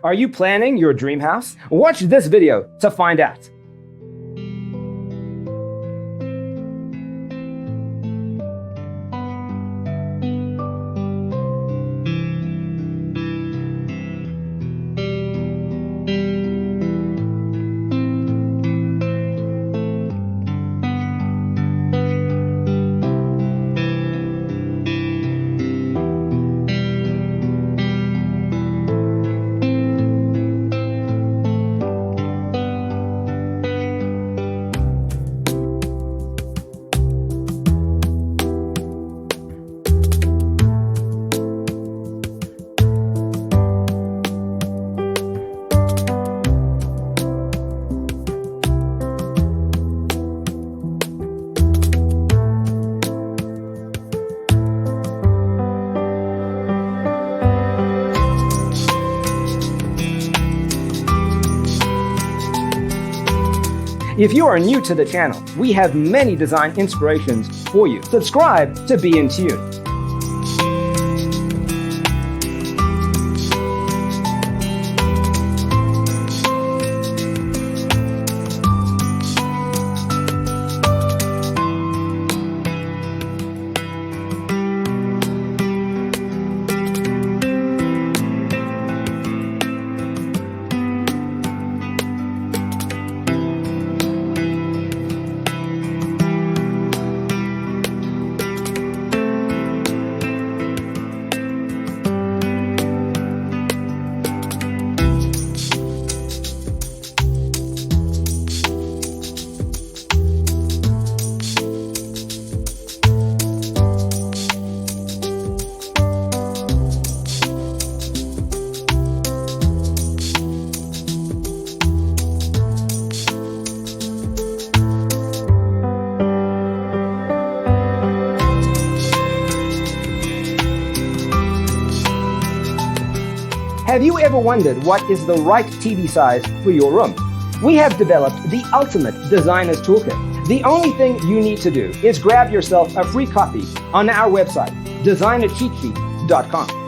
Are you planning your dream house? Watch this video to find out. If you are new to the channel, we have many design inspirations for you. Subscribe to be in tune. Have you ever wondered what is the right TV size for your room? We have developed the ultimate designer's toolkit. The only thing you need to do is grab yourself a free copy on our website, designercheatsheet.com.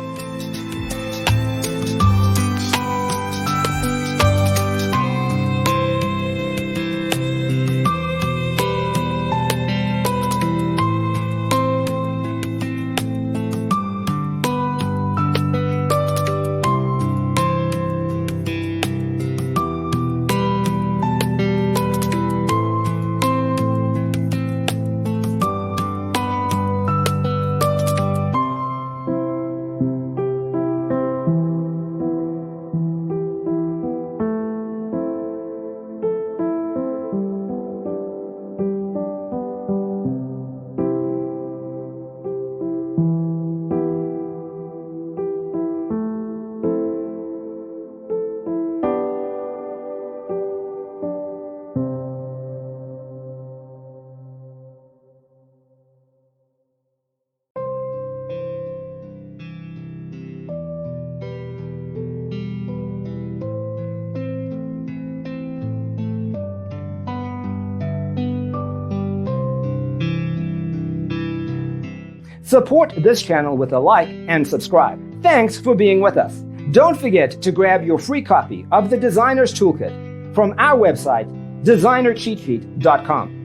Support this channel with a like and subscribe. Thanks for being with us. Don't forget to grab your free copy of the Designer's Toolkit from our website, designercheatsheet.com.